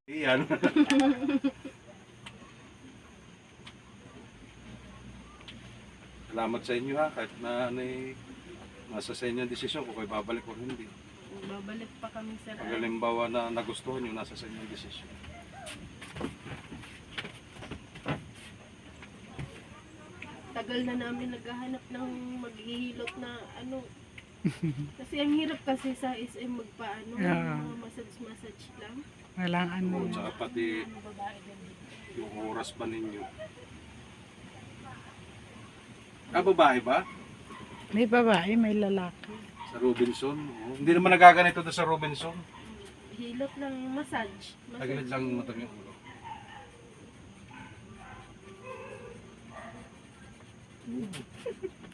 Iyan. Salamat sa inyo ha, kahit na nasa sa inyo ang desisyon kung kayo babalik o hindi. Babalik pa kami sir. Pag halimbawa na nagustuhan nyo, nasa sa inyo ang desisyon. Tagal na namin naghahanap ng maghihilot na ano. Kasi ang hirap kasi sa SM magpaano, mga massage lang. Walang ano. Oo, tsaka pati yung oras pa ninyo. Babae ba? May babae, may lalaki. Sa Robinson? Oo. Hindi naman nagaganito doon sa Robinson. Hilot lang, massage. Tagilid lang matang yung ulo.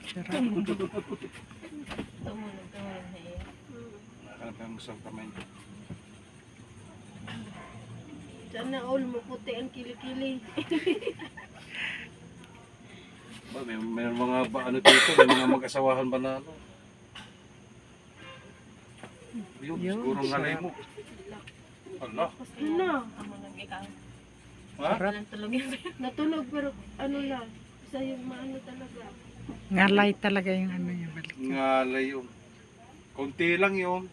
Sarap. Tumunog na eh. Nakakalap yung isang kamay niyo. Sana all maputi ang kilikili. Ba, may mga ano dito, may mga mag-asawahan ba na ano? Yun, Yun, siguro ng halay mo. Ala, Ano? ha? Sarap. Natunog pero ano lang. Sa yung maano talaga. Ngalay talaga yung ano niya balik. Ngalay yun. Konti lang yun.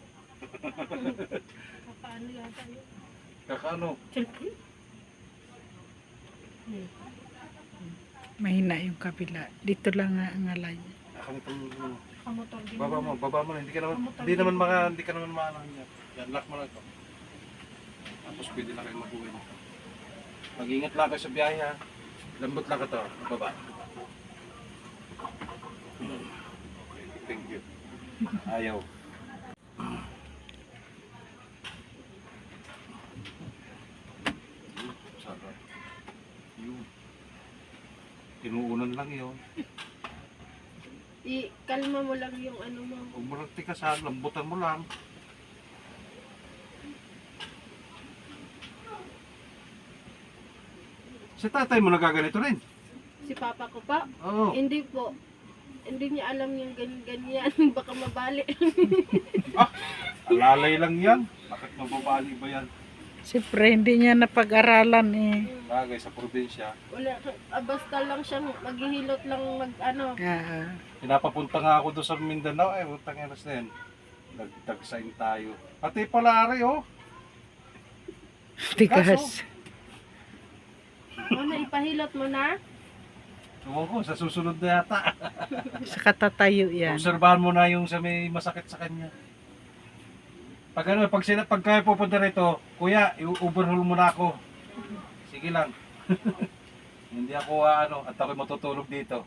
Paano yata yun? Kakano? Mahina yung kabila. Dito lang nga ang ngalay. Akang itong Kamotor din. baba mo na. Hindi ka naman maanahan niya. Yan, lock mo lang ito. Tapos pwede na kayo mabuhay nito. Mag-ingat lang kayo sa biyahe ha. Lambot lang ka to. Baba. Okay, thank you. Ayaw. Sarap. Yun. Tinuunan lang yun. Kalma mo lang yung ano mo. Huwag mo lang tikasan, lambutan mo lang. Si tatay mo nagaganito rin. Si papa ko pa? Oo. Hindi po. Hindi niya alam yung ganyan. Baka mabali. Alalay lang yan. Bakit mababali ba yan? Siyempre, hindi niya napag-aralan eh. Bagay sa probinsya. Wala. Basta lang siyang maghihilot lang mag ano. Pinapapunta nga ako doon sa Mindanao. Eh, utang eras na yan. Nagtagsain tayo. Pati palari oh. Tigas. Ano, ipahilot mo na? Ewan ko, sa susunod na yata. Sa katatayo yan. Obserbahan mo na yung sa may masakit sa kanya. Pag ano, pag kayo pupunta rito, kuya, i-overhaul mo na ako. Sige lang. Hindi ako at ako'y matutulog dito.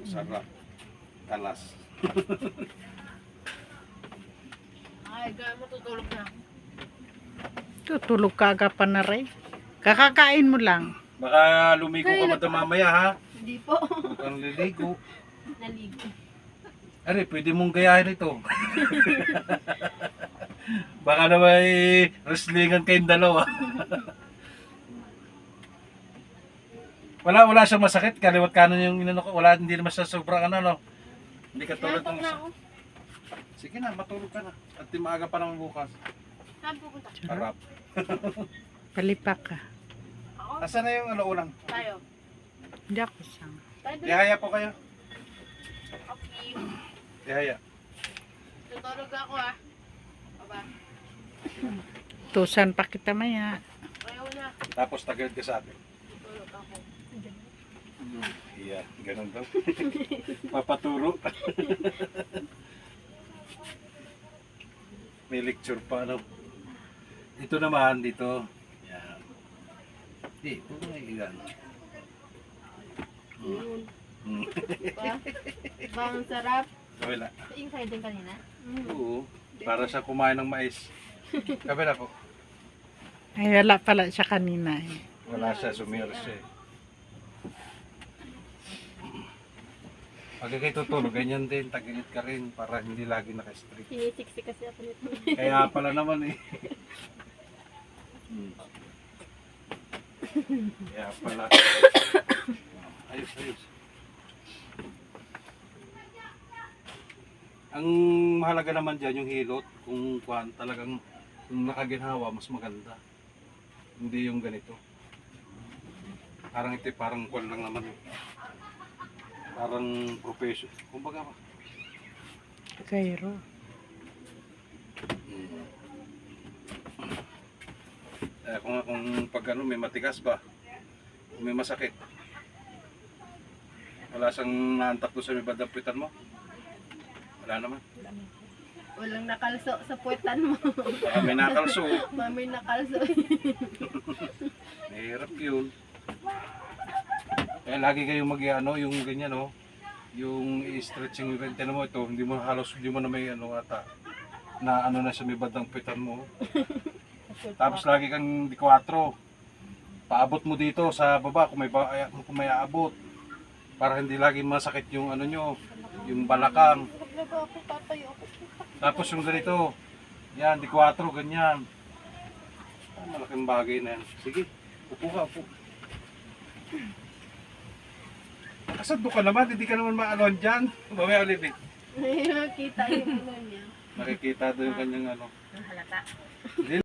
Sarap. Kalas. Ay, gaya matutulog na. Tutulog ka agapan na rin. Kakakain mo lang. Baka lumigo ka madam mamaya ha. Hindi po. Huwag kang liligo. Naligo. Ari, pwede mong gayahin ito. Baka na may wrestlingan kayong dalawa. Wala siyang masakit. Kaliwat kanan yung inano ko. Wala, hindi naman siya sobrang ano, no? Hindi ka tulad ng Nantok na isa. ako. Sige na, matulog ka na. At di maaga pa naman bukas. Saan pupunta? Harap. Palipak ka. Ako? Asa na yung ulang? Tayo. Hindi ako sang. Tayo doon. Ihaya po kayo. Okay. Ihaya. Tutulog ako ah. Aba. Tusan pa kita maya. Ayaw na. Tapos tagad ka sa akin. Tutulog ako. Iya, ganun daw. Papaturo. May lecture pa ano. Ito naman dito. Yan. Ito na ilan. Yun. Hmm. Ba? Bang sarap. Wala. Yung kayo din kanina? Oo. Para sa kumain ng mais. Kape na po. Ay, wala pala siya kanina eh. Wala siya, sumiras siya eh. Pag kayo tutulog, ganyan din, tagilid ka rin para hindi lagi naka-strict. Sinisiksi kasi ako nito. Kaya pala naman eh. Kaya pala. Ayos. Ang mahalaga naman dyan yung hilot, kung kuhan talagang kung nakaginhawa, mas maganda. Hindi yung ganito. Parang ito, parang kuhan lang naman. Parang profession. Kumbaga ba? Cairo. Kung pag ano, may matigas ba? Kung may masakit. Wala siyang naantak doon sa may badampitan mo? Wala naman. Walang nakalso sa puwetan mo. Baka may nakalso. May nakalso. Mahirap yun. Kaya lagi kayong ano, yung ganyan, no? Yung i-stretching yung ganyan mo ito, hindi mo halos, hindi mo na may ano ata, na ano na sa may badang pitan mo. Tapos lagi kang di 4. Paabot mo dito sa baba kung may aabot. Para hindi lagi masakit yung ano nyo, yung balakang. Tapos yung ganito, yan, di 4, ganyan. Malaking bagay na yan. Sige, upo ka, upo. Nakasando ka naman, hindi ka naman maalon dyan. Mamaya ulit eh. Nakita yung ano niya. Nakikita doon yung kanyang ano. Halata. Hindi